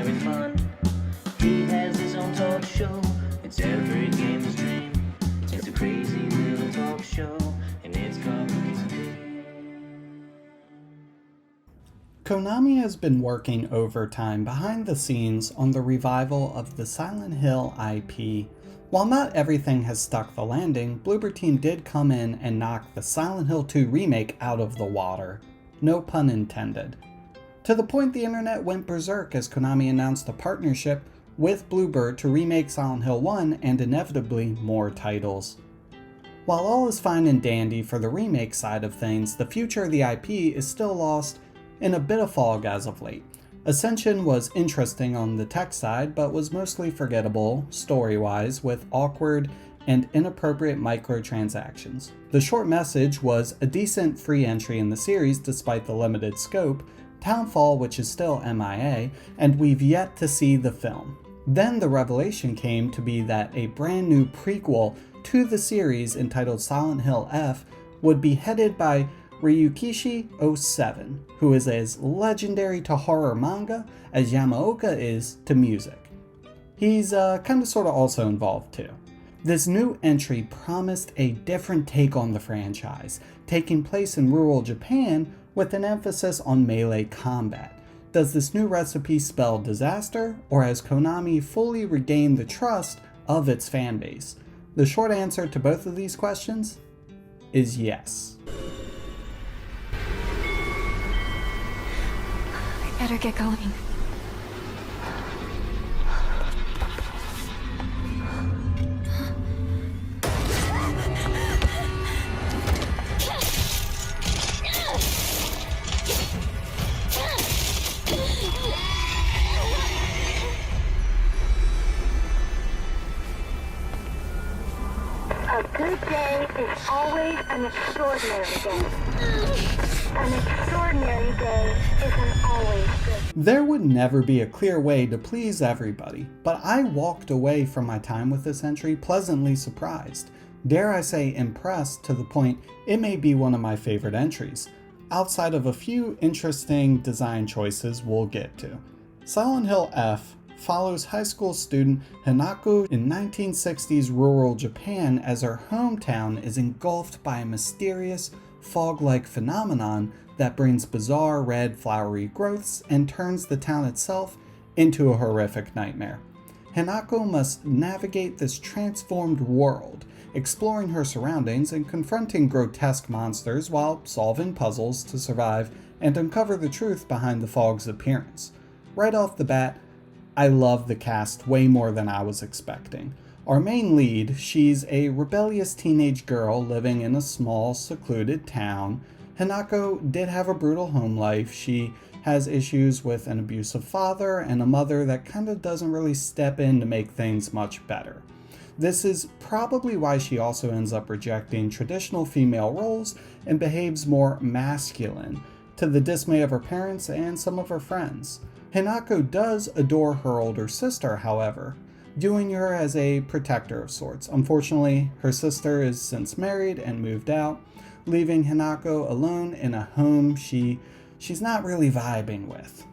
having fun. He has his own talk show. It's every gamer's dream. It's a crazy little talk show, and it's called Cookies and Cream. Konami has been working overtime behind the scenes on the revival of the Silent Hill IP. While not everything has stuck the landing, Bloober Team did come in and knock the Silent Hill 2 remake out of the water. No pun intended. To the point the internet went berserk as Konami announced a partnership with Bloober to remake Silent Hill 1 and inevitably more titles. While all is fine and dandy for the remake side of things, the future of the IP is still lost in a bit of fog as of late. Ascension was interesting on the tech side, but was mostly forgettable, story-wise, with awkward and inappropriate microtransactions. The short message was a decent free entry in the series despite the limited scope, Townfall, which is still MIA, and we've yet to see the film. Then the revelation came to be that a brand new prequel to the series entitled Silent Hill F would be headed by Ryukishi 07, who is as legendary to horror manga as Yamaoka is to music. He's kinda sorta also involved too. This new entry promised a different take on the franchise, taking place in rural Japan with an emphasis on melee combat. Does this new recipe spell disaster, or has Konami fully regained the trust of its fanbase? The short answer to both of these questions is yes. Better get going. A good day is always an extraordinary day. An extraordinary day isn't always good. There would never be a clear way to please everybody, but I walked away from my time with this entry pleasantly surprised. Dare I say impressed to the point it may be one of my favorite entries, outside of a few interesting design choices we'll get to. Silent Hill F follows high school student Hanako in 1960s rural Japan as her hometown is engulfed by a mysterious fog-like phenomenon that brings bizarre red flowery growths and turns the town itself into a horrific nightmare. Hanako must navigate this transformed world, exploring her surroundings and confronting grotesque monsters while solving puzzles to survive and uncover the truth behind the fog's appearance. Right off the bat, I love the cast way more than I was expecting. Our main lead, she's a rebellious teenage girl living in a small, secluded town. Hanako did have a brutal home life. She has issues with an abusive father and a mother that kind of doesn't really step in to make things much better. This is probably why she also ends up rejecting traditional female roles and behaves more masculine, to the dismay of her parents and some of her friends. Hanako does adore her older sister, however, viewing her as a protector of sorts. Unfortunately, her sister is since married and moved out, leaving Hanako alone in a home she's not really vibing with.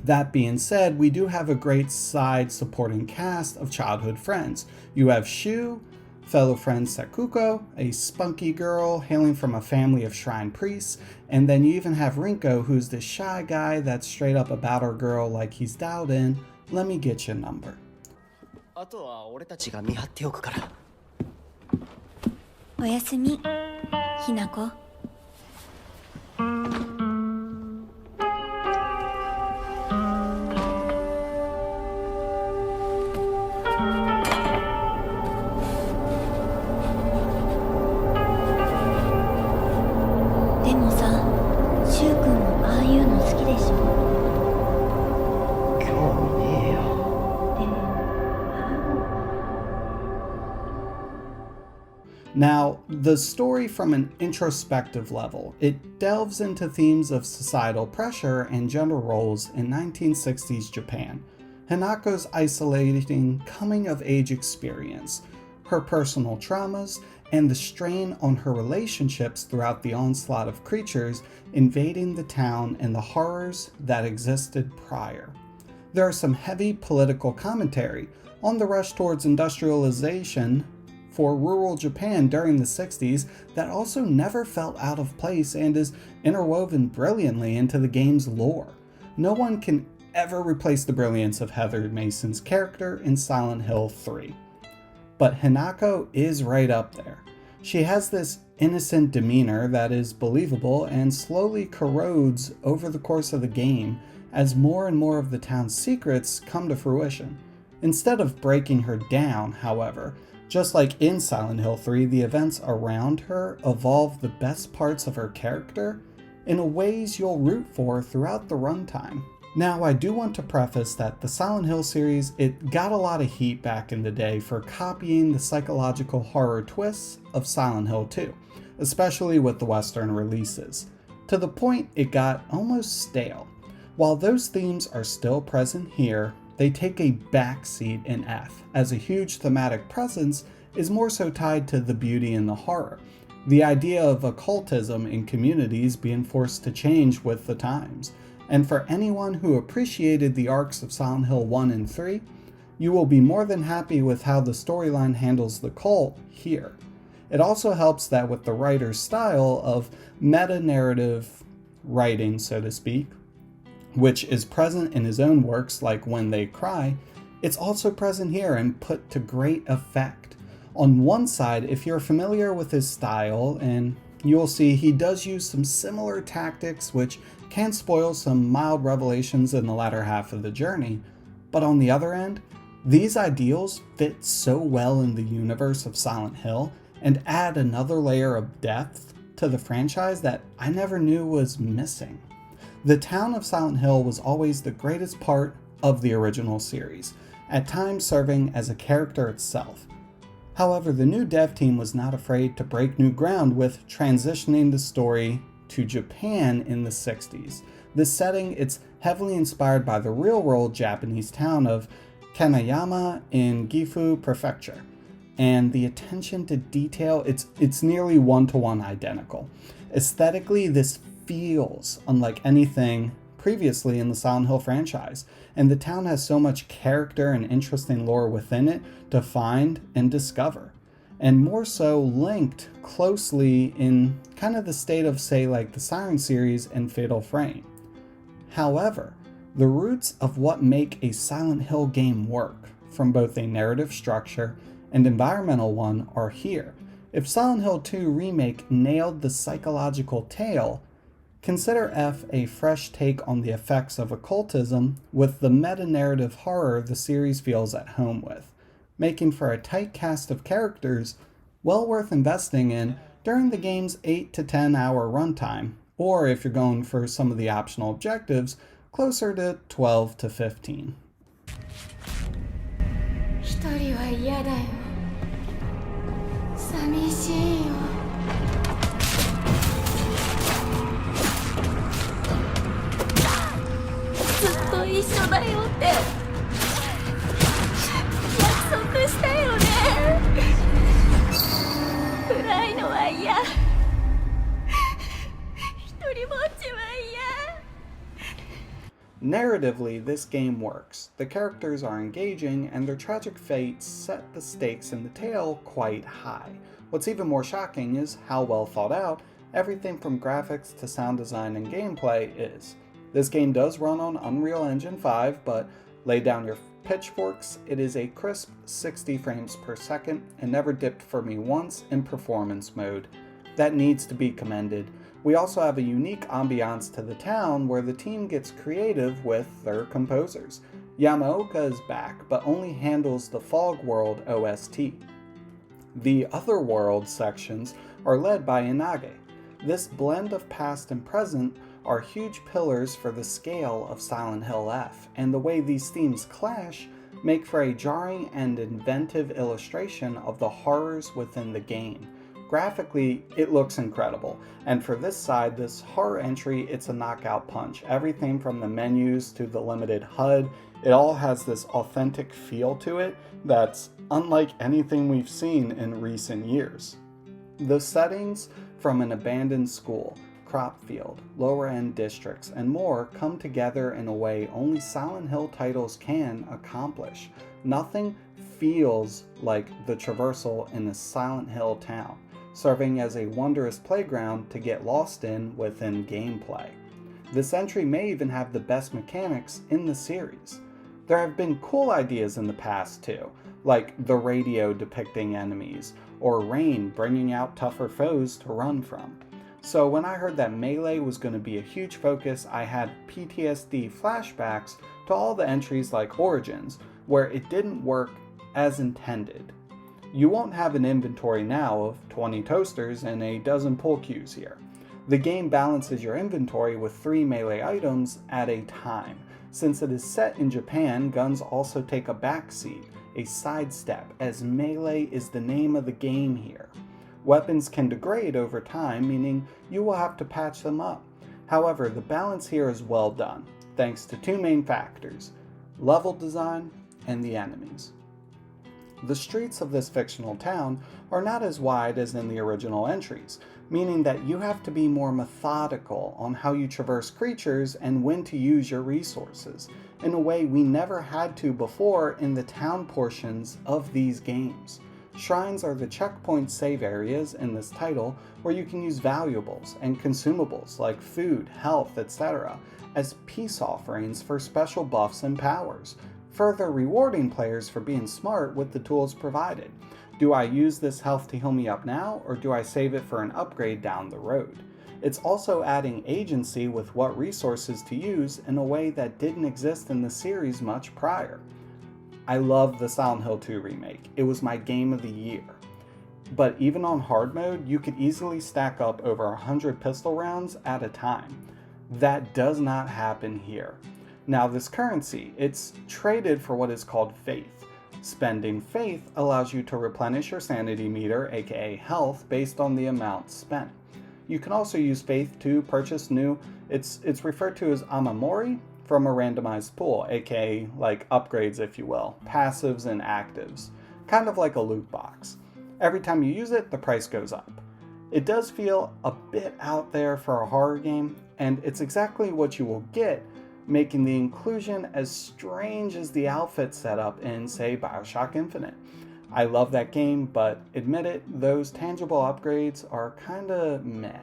That being said, we do have a great side supporting cast of childhood friends. You have Shu, fellow friend Sakuko, a spunky girl hailing from a family of shrine priests, and then you even have Rinko, who's this shy guy that's straight up about her girl like he's dialed in, let me get your number. あとは俺たちが見張っておくから。おやすみ、ひなこ。でもさ、しゅうくんもああいうの好きでしょ。興味ねえよ。でも。Now, the story from an introspective level, it delves into themes of societal pressure and gender roles in 1960s Japan. Hanako's isolating coming-of-age experience, her personal traumas, and the strain on her relationships throughout the onslaught of creatures invading the town and the horrors that existed prior. There are some heavy political commentary on the rush towards industrialization for rural Japan during the 60s that also never felt out of place and is interwoven brilliantly into the game's lore. No one can ever replace the brilliance of Heather Mason's character in Silent Hill 3. But Hinako is right up there. She has this innocent demeanor that is believable and slowly corrodes over the course of the game as more and more of the town's secrets come to fruition. Instead of breaking her down, however, just like in Silent Hill 3, the events around her evolve the best parts of her character in ways you'll root for throughout the runtime. Now, I do want to preface that the Silent Hill series, it got a lot of heat back in the day for copying the psychological horror twists of Silent Hill 2, especially with the Western releases, to the point it got almost stale. While those themes are still present here, they take a backseat in F, as a huge thematic presence is more so tied to the beauty and the horror, the idea of occultism in communities being forced to change with the times. And for anyone who appreciated the arcs of Silent Hill 1 and 3, you will be more than happy with how the storyline handles the cult here. It also helps that with the writer's style of meta-narrative writing, so to speak, which is present in his own works like When They Cry, it's also present here and put to great effect. On one side, if you're familiar with his style, and you'll see he does use some similar tactics which can spoil some mild revelations in the latter half of the journey, but on the other end, these ideals fit so well in the universe of Silent Hill and add another layer of depth to the franchise that I never knew was missing. The town of Silent Hill was always the greatest part of the original series, at times serving as a character itself. However, the new dev team was not afraid to break new ground with transitioning the story to Japan in the 60s. This setting, it's heavily inspired by the real-world Japanese town of Kanayama in Gifu Prefecture, and the attention to detail, it's nearly one-to-one identical. Aesthetically, this feels unlike anything previously in the Silent Hill franchise, and the town has so much character and interesting lore within it to find and discover, and more so linked closely in kind of the state of, say, like the Siren series and Fatal Frame. However, the roots of what make a Silent Hill game work, from both a narrative structure and environmental one, are here. If Silent Hill 2 Remake nailed the psychological tale, consider F a fresh take on the effects of occultism with the meta-narrative horror the series feels at home with, making for a tight cast of characters well worth investing in during the game's 8 to 10 hour runtime, or if you're going for some of the optional objectives, closer to 12 to 15. 一人は嫌だよ。寂しいよ。ずっと一緒だよって約束したよね。暗いのは嫌。一人ぼっちは嫌。Narratively, this game works. The characters are engaging, and their tragic fates set the stakes in the tale quite high. What's even more shocking is how well thought out everything from graphics to sound design and gameplay is. This game does run on Unreal Engine 5, but lay down your pitchforks, it is a crisp 60 frames per second and never dipped for me once in performance mode. That needs to be commended. We also have a unique ambiance to the town where the team gets creative with their composers. Yamaoka is back, but only handles the Fog World OST. The Other World sections are led by Inage. This blend of past and present are huge pillars for the scale of Silent Hill F, and the way these themes clash make for a jarring and inventive illustration of the horrors within the game. Graphically, it looks incredible, and for this side, this horror entry, it's a knockout punch. Everything from the menus to the limited HUD, it all has this authentic feel to it that's unlike anything we've seen in recent years. The settings, from an abandoned school, crop field, lower end districts, and more come together in a way only Silent Hill titles can accomplish. Nothing feels like the traversal in a Silent Hill town, serving as a wondrous playground to get lost in within gameplay. This entry may even have the best mechanics in the series. There have been cool ideas in the past too, like the radio depicting enemies, or rain bringing out tougher foes to run from. So when I heard that melee was going to be a huge focus, I had PTSD flashbacks to all the entries like Origins, where it didn't work as intended. You won't have an inventory now of 20 toasters and a dozen pull cues here. The game balances your inventory with 3 melee items at a time. Since it is set in Japan, guns also take a backseat, a sidestep, as melee is the name of the game here. Weapons can degrade over time, meaning you will have to patch them up. However, the balance here is well done, thanks to 2 main factors: level design and the enemies. The streets of this fictional town are not as wide as in the original entries, meaning that you have to be more methodical on how you traverse creatures and when to use your resources, in a way we never had to before in the town portions of these games. Shrines are the checkpoint save areas in this title where you can use valuables and consumables like food, health, etc. as peace offerings for special buffs and powers, further rewarding players for being smart with the tools provided. Do I use this health to heal me up now, or do I save it for an upgrade down the road? It's also adding agency with what resources to use in a way that didn't exist in the series much prior. I love the Silent Hill 2 remake. It was my game of the year. But even on hard mode, you could easily stack up over 100 pistol rounds at a time. That does not happen here. Now this currency, it's traded for what is called faith. Spending faith allows you to replenish your sanity meter, aka health, based on the amount spent. You can also use faith to purchase new, it's referred to as amamori, from a randomized pool, aka like upgrades if you will, passives and actives, kind of like a loot box. Every time you use it, the price goes up. It does feel a bit out there for a horror game, and it's exactly what you will get, making the inclusion as strange as the outfit setup in, say, BioShock Infinite. I love that game, but admit it, those tangible upgrades are kinda meh.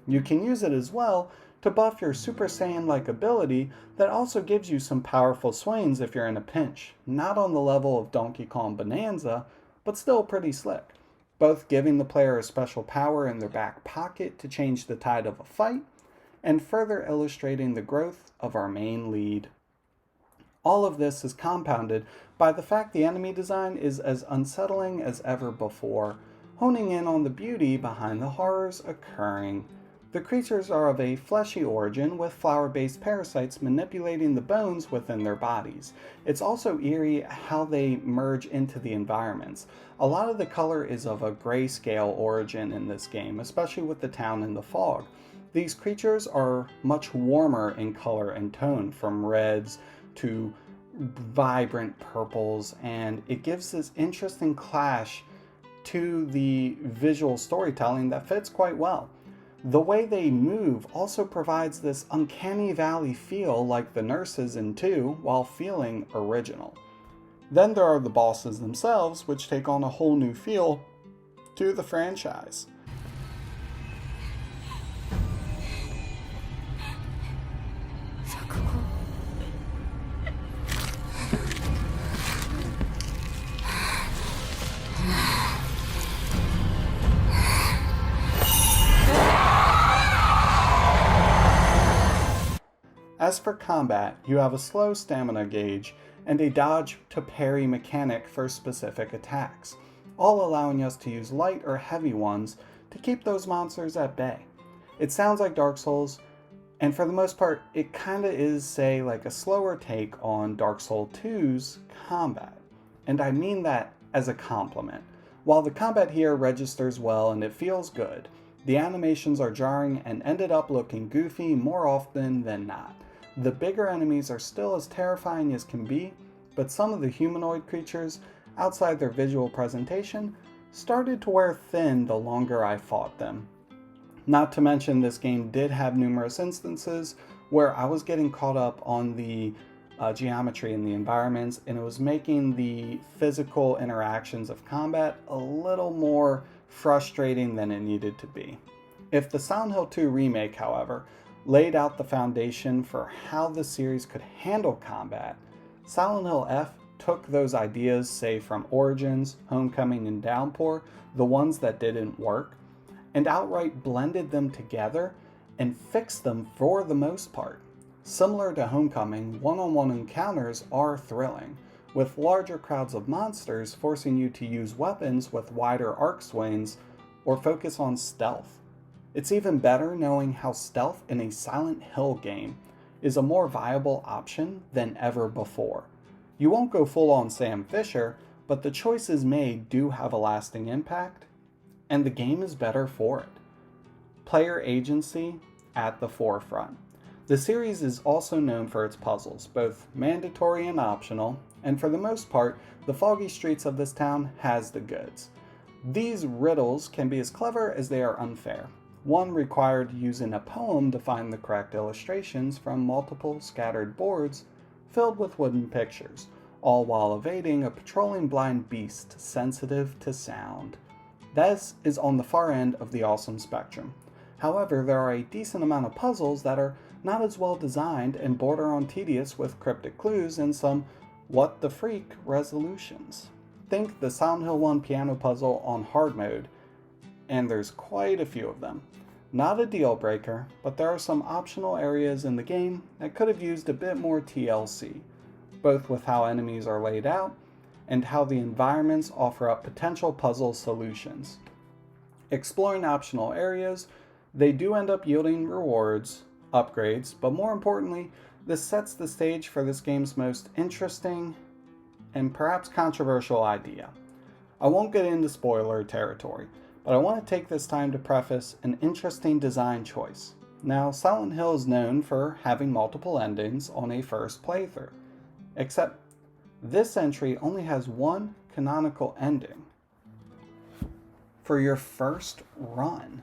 You can use it as well to buff your Super Saiyan-like ability that also gives you some powerful swings if you're in a pinch. Not on the level of Donkey Kong Bonanza, but still pretty slick. Both giving the player a special power in their back pocket to change the tide of a fight, and further illustrating the growth of our main lead. All of this is compounded by the fact the enemy design is as unsettling as ever before, honing in on the beauty behind the horrors occurring. The creatures are of a fleshy origin, with flower-based parasites manipulating the bones within their bodies. It's also eerie how they merge into the environments. A lot of the color is of a grayscale origin in this game, especially with the town in the fog. These creatures are much warmer in color and tone, from reds to vibrant purples, and it gives this interesting clash to the visual storytelling that fits quite well. The way they move also provides this uncanny valley feel like the nurses in 2 while feeling original. Then there are the bosses themselves, which take on a whole new feel to the franchise. As for combat, you have a slow stamina gauge and a dodge to parry mechanic for specific attacks, all allowing us to use light or heavy ones to keep those monsters at bay. It sounds like Dark Souls, and for the most part, it kinda is, say, like a slower take on Dark Souls 2's combat. And I mean that as a compliment. While the combat here registers well and it feels good, the animations are jarring and ended up looking goofy more often than not. The bigger enemies are still as terrifying as can be, but some of the humanoid creatures, outside their visual presentation, started to wear thin the longer I fought them. Not to mention, this game did have numerous instances where I was getting caught up on the geometry in the environments, and it was making the physical interactions of combat a little more frustrating than it needed to be. If the Silent Hill 2 remake, however, laid out the foundation for how the series could handle combat, Silent Hill F took those ideas, say from Origins, Homecoming, and Downpour, the ones that didn't work, and outright blended them together and fixed them for the most part. Similar to Homecoming, one-on-one encounters are thrilling, with larger crowds of monsters forcing you to use weapons with wider arc swings or focus on stealth. It's even better knowing how stealth in a Silent Hill game is a more viable option than ever before. You won't go full on Sam Fisher, but the choices made do have a lasting impact, and the game is better for it. Player agency at the forefront. The series is also known for its puzzles, both mandatory and optional, and for the most part, the foggy streets of this town has the goods. These riddles can be as clever as they are unfair. One required using a poem to find the correct illustrations from multiple scattered boards filled with wooden pictures, all while evading a patrolling blind beast sensitive to sound. This is on the far end of the awesome spectrum. However, there are a decent amount of puzzles that are not as well designed and border on tedious with cryptic clues and some what the freak resolutions. Think the Silent Hill 1 piano puzzle on hard mode, and there's quite a few of them. Not a deal breaker, but there are some optional areas in the game that could have used a bit more TLC, both with how enemies are laid out and how the environments offer up potential puzzle solutions. Exploring optional areas, they do end up yielding rewards, upgrades, but more importantly, this sets the stage for this game's most interesting and perhaps controversial idea. I won't get into spoiler territory, but I want to take this time to preface an interesting design choice. Now, Silent Hill is known for having multiple endings on a first playthrough, except this entry only has one canonical ending for your first run.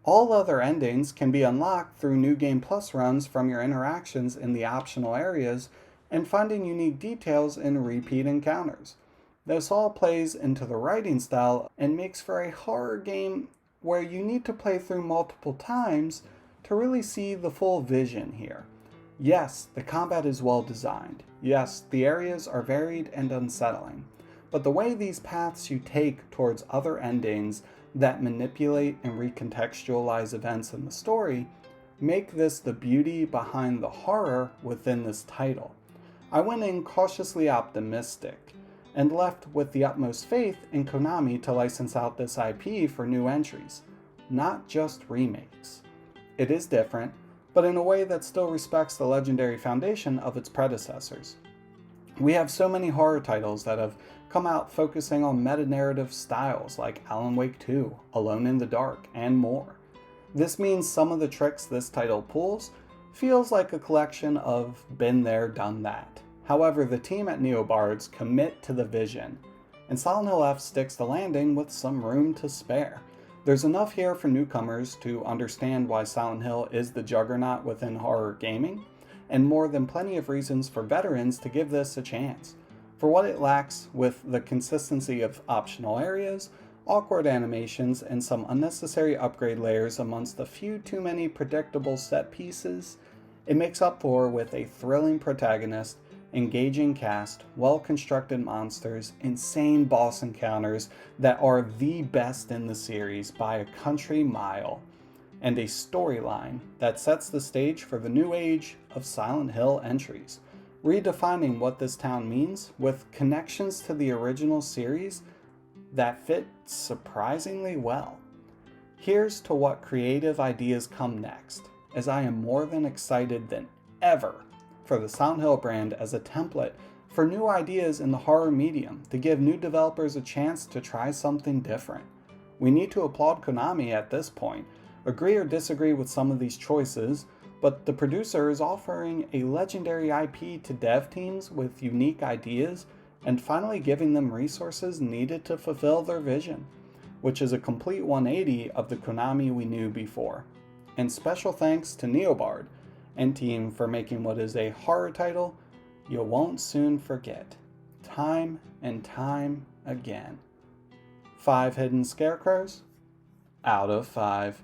All other endings can be unlocked through New Game Plus runs from your interactions in the optional areas and finding unique details in repeat encounters. This all plays into the writing style and makes for a horror game where you need to play through multiple times to really see the full vision here. Yes, the combat is well designed. Yes, the areas are varied and unsettling. But the way these paths you take towards other endings that manipulate and recontextualize events in the story make this the beauty behind the horror within this title. I went in cautiously optimistic and left with the utmost faith in Konami to license out this IP for new entries, not just remakes. It is different, but in a way that still respects the legendary foundation of its predecessors. We have so many horror titles that have come out focusing on meta-narrative styles like Alan Wake 2, Alone in the Dark, and more. This means some of the tricks this title pulls feels like a collection of been there, done that. However, the team at Neobards commit to the vision, and Silent Hill F sticks the landing with some room to spare. There's enough here for newcomers to understand why Silent Hill is the juggernaut within horror gaming, and more than plenty of reasons for veterans to give this a chance. For what it lacks with the consistency of optional areas, awkward animations, and some unnecessary upgrade layers amongst a few too many predictable set pieces, it makes up for with a thrilling protagonist, engaging cast, well-constructed monsters, insane boss encounters that are the best in the series by a country mile, and a storyline that sets the stage for the new age of Silent Hill entries, redefining what this town means with connections to the original series that fit surprisingly well. Here's to what creative ideas come next, as I am more than excited than ever for the Silent Hill brand as a template for new ideas in the horror medium to give new developers a chance to try something different. We need to applaud Konami at this point, agree or disagree with some of these choices, but the producer is offering a legendary IP to dev teams with unique ideas and finally giving them resources needed to fulfill their vision. which is a complete 180 of the Konami we knew before. And special thanks to Neobard and team for making what is a horror title you won't soon forget, time and time again. 5 hidden scarecrows out of 5.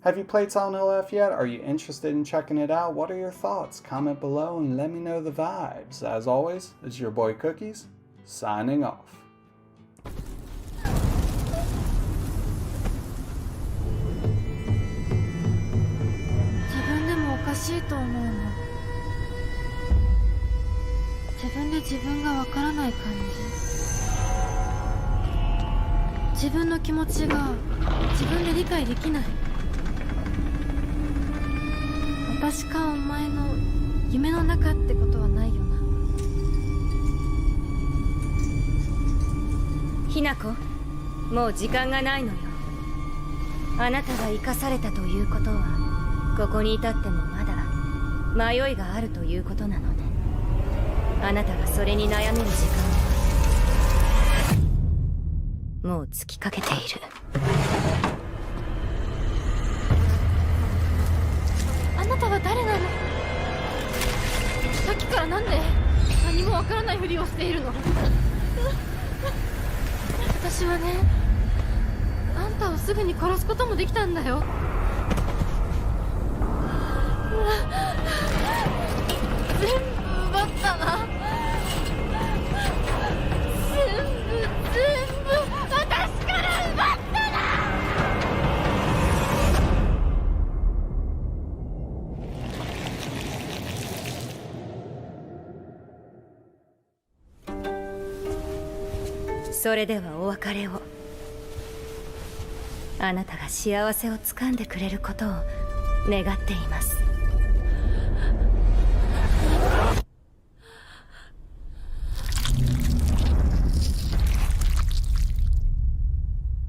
Have you played Silent Hill F yet? Are you interested in checking it out? What are your thoughts? Comment below and let me know the vibes. As always, it's your boy Cookies, signing off. 自分でもおかしいと思うの。自分で自分がわからない感じ。自分の気持ちが自分で理解できない。私かお前の夢の中ってことはないよな。ひなこ、もう時間がないのよ。あなたが生かされたということは、ここに至ってもまだ迷いがあるということなのね。あなたがそれに悩める時間はもう尽きかけている。あなたは誰なの？さっきからなんで何もわからないふりをしているの？私はね、あんたをすぐに殺すこともできたんだよ。全部奪ったな。全部私から奪ったな。それではお別れを。あなたが幸せをつかんでくれることを願っています。